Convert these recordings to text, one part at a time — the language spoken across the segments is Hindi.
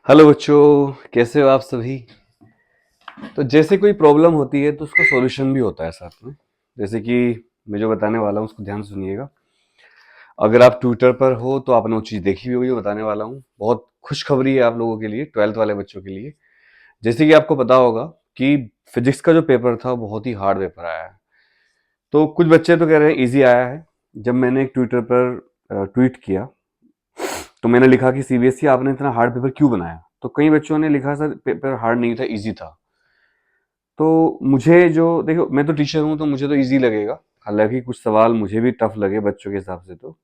हेलो बच्चों, कैसे हो आप सभी। तो जैसे कोई प्रॉब्लम होती है तो उसका सॉल्यूशन भी होता है साथ में। जैसे कि मैं जो बताने वाला हूँ उसको ध्यान से सुनिएगा। अगर आप ट्विटर पर हो तो आपने वो चीज़ देखी भी होगी, जो बताने वाला हूँ। बहुत खुशखबरी है आप लोगों के लिए, 12th वाले बच्चों के लिए। जैसे कि आपको पता होगा कि फिजिक्स का जो पेपर था वो बहुत ही हार्ड पेपर आया है। तो कुछ बच्चे तो कह रहे हैं इजी आया है। जब मैंने एक ट्विटर पर ट्वीट किया तो मैंने लिखा कि सीबीएसई आपने इतना हार्ड पेपर क्यों बनाया। तो कई बच्चों ने लिखा सर पेपर हार्ड नहीं था, इजी था। तो मुझे जो देखो, मैं तो टीचर हूँ तो मुझे तो इजी लगेगा। हालांकि कुछ सवाल मुझे भी टफ लगे बच्चों के हिसाब से तो।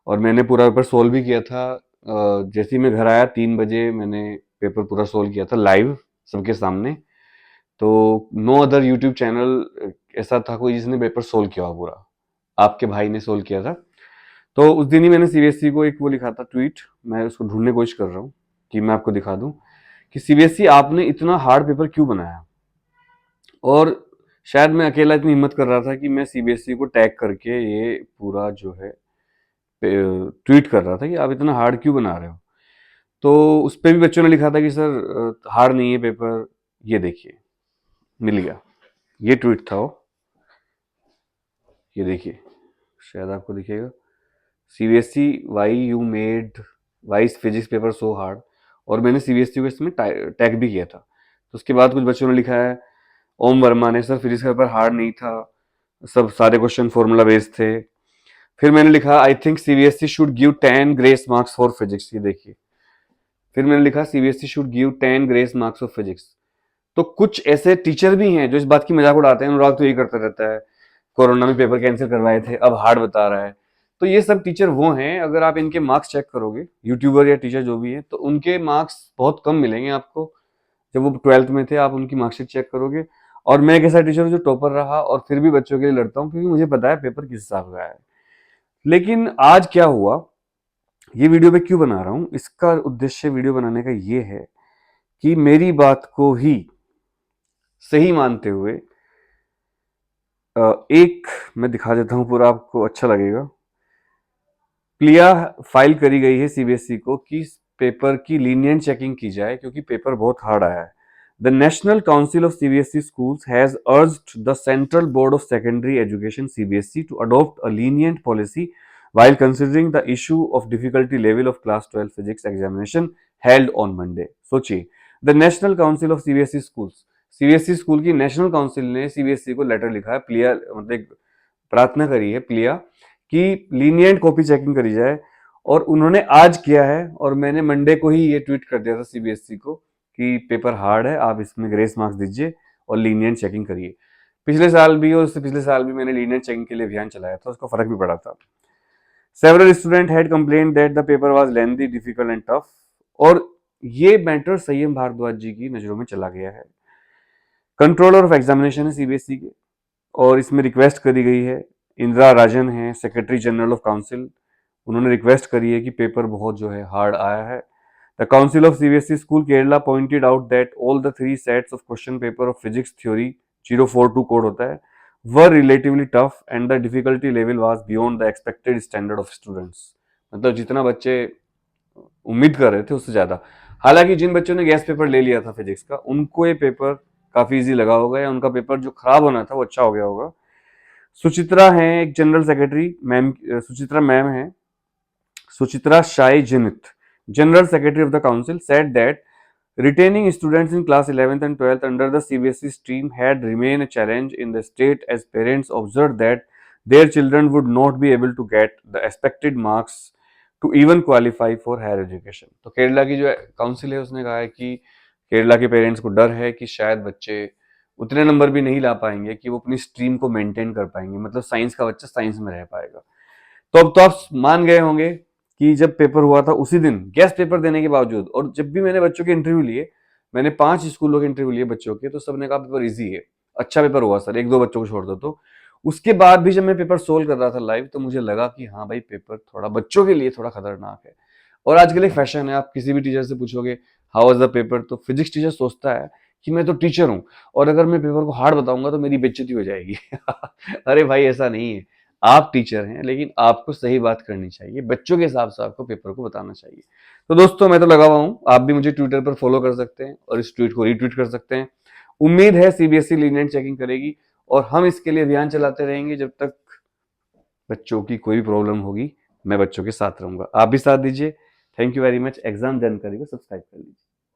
और मैंने पूरा पेपर सोल्व भी किया था। जैसे ही मैं घर आया 3 बजे मैंने पेपर पूरा सोल्व किया था लाइव सबके सामने। तो नो अदर यूट्यूब चैनल ऐसा था कोई जिसने पेपर सोल्व किया हो पूरा। आपके भाई ने सोल्व किया था। तो उस दिन ही मैंने सीबीएसई को एक वो लिखा था ट्वीट। मैं उसको ढूंढने की कोशिश कर रहा हूँ कि मैं आपको दिखा दूं कि सीबीएसई आपने इतना हार्ड पेपर क्यों बनाया। और शायद मैं अकेला इतनी हिम्मत कर रहा था कि मैं सीबीएसई को टैग करके ये पूरा जो है ट्वीट कर रहा था कि आप इतना हार्ड क्यों बना रहे हो। तो उस पर भी बच्चों ने लिखा था कि सर हार्ड नहीं है पेपर। ये देखिए, मिल गया। ये ट्वीट था वो। ये देखिए, शायद आपको दिखेगा। CBSE why you made why physics paper so hard. और मैंने सीबीएसई को इसमें टैग भी किया था। तो उसके बाद कुछ बच्चों ने लिखा है, ओम वर्मा ने, सर फिजिक्स का पेपर हार्ड नहीं था, सब सारे क्वेश्चन फॉर्मूला बेस्ड थे। फिर मैंने लिखा I think CBSE should give 10 grace marks for physics. ये देखिए। फिर मैंने लिखा CBSE should give 10 grace marks for physics. तो कुछ ऐसे टीचर भी हैं जो इस बात की मजाक उड़ाते हैं, अनुराग तो यही करता रहता है, कोरोना में पेपर कैंसिल करवाए थे अब हार्ड बता रहा है। तो ये सब टीचर वो हैं, अगर आप इनके मार्क्स चेक करोगे, यूट्यूबर या टीचर जो भी है, तो उनके मार्क्स बहुत कम मिलेंगे आपको। जब वो 12th में थे आप उनकी मार्कशीट चेक करोगे। और मैं एक ऐसा टीचर हूँ जो टॉपर रहा और फिर भी बच्चों के लिए लड़ता हूँ, क्योंकि मुझे पता है पेपर किस हिसाब का है। लेकिन आज क्या हुआ, ये वीडियो मैं क्यों बना रहा हूँ, इसका उद्देश्य वीडियो बनाने का ये है कि मेरी बात को ही सही मानते हुए एक मैं दिखा देता हूँ पूरा, आपको अच्छा लगेगा। प्लिया फाइल करी गई है सीबीएसई को कि पेपर की लीनियंट चेकिंग की जाए, क्योंकि पेपर बहुत हार्ड आया है। The national council of CBSE schools has urged the central board of secondary education CBSE to adopt a lenient policy while considering the issue of difficulty level of class 12 physics examination held on Monday. सोचिए, the national council of CBSE schools, CBSE school की नेशनल काउंसिल ने सीबीएसई को लेटर लिखा है, प्लिया मतलब एक प्रार्थना करी है प्लिया कि लीनियंट कॉपी चेकिंग करी जाए। और उन्होंने आज किया है, और मैंने मंडे को ही ये ट्वीट कर दिया था सीबीएसई को कि पेपर हार्ड है, आप इसमें ग्रेस मार्क्स दीजिए और लीनियंट चेकिंग करिए। पिछले साल भी और उससे पिछले साल भी मैंने लीनियंट चेकिंग के लिए अभियान चलाया था, उसका फर्क भी पड़ा था। Several student had complain that the paper was lengthy, difficult and tough. और ये मैटर संयम भारद्वाज जी की नजरों में चला गया है। कंट्रोलर ऑफ एग्जामिनेशन है सीबीएसई के, और इसमें रिक्वेस्ट करी गई है। इंदिरा राजन है सेक्रेटरी जनरल ऑफ काउंसिल, उन्होंने रिक्वेस्ट करी है कि पेपर बहुत जो है हार्ड आया है। The council of CBSE school Kerala pointed out that all the 3 sets of question paper of physics theory 042 code होता है were relatively tough and the difficulty level was beyond the expected standard of students. मतलब जितना बच्चे उम्मीद कर रहे थे उससे ज्यादा। हालांकि जिन बच्चों ने गैस पेपर ले लिया था फिजिक्स का, उनको ये पेपर काफी इजी लगा होगा, या उनका पेपर जो खराब होना था वो अच्छा हो गया होगा। सुचित्रा है एक general secretary ma'am, Suchitra ma'am है, सुचित्रा शाई जिनित, general secretary of the council, said that retaining students in class 11th and 12th under the CBSE stream had remained a challenge in the state, as parents observed that their children would not be able to get the expected marks to even qualify for higher education. तो केरला की जो काउंसिल है उसने कहा है कि केरला के पेरेंट्स को डर है कि शायद बच्चे उतने नंबर भी नहीं ला पाएंगे कि वो अपनी स्ट्रीम को मेंटेन कर पाएंगे, मतलब साइंस का बच्चा साइंस में रह पाएगा। तो अब तो आप मान गए होंगे कि जब पेपर हुआ था उसी दिन गेस्ट पेपर देने के बावजूद, और जब भी मैंने बच्चों के इंटरव्यू लिए, मैंने 5 स्कूलों के इंटरव्यू लिए बच्चों के, तो सबने कहा पेपर इजी है, अच्छा पेपर हुआ सर, एक दो बच्चों को छोड़ दो। तो उसके बाद भी जब मैं पेपर सोल्व कर रहा था लाइव, तो मुझे लगा कि हाँ भाई पेपर थोड़ा बच्चों के लिए थोड़ा खतरनाक है। और आजकल एक फैशन है, आप किसी भी टीचर से पूछोगे हाउ वाज द पेपर, तो फिजिक्स टीचर सोचता है कि मैं तो टीचर हूँ और अगर मैं पेपर को हार्ड बताऊंगा तो मेरी बेइज्जती हो जाएगी। अरे भाई ऐसा नहीं है। आप टीचर हैं, लेकिन आपको सही बात करनी चाहिए, बच्चों के हिसाब से आपको पेपर को बताना चाहिए। तो दोस्तों मैं तो लगा हुआ हूं, आप भी मुझे ट्विटर पर फॉलो कर सकते हैं और इस ट्वीट को रीट्वीट कर सकते हैं। उम्मीद है सीबीएसई लीनियंट चेकिंग करेगी और हम इसके लिए अभियान चलाते रहेंगे जब तक बच्चों की कोई प्रॉब्लम होगी। मैं बच्चों के साथ रहूंगा, आप भी साथ दीजिए। Thank you very much. Exam जानकारी को सब्सक्राइब कर लीजिए।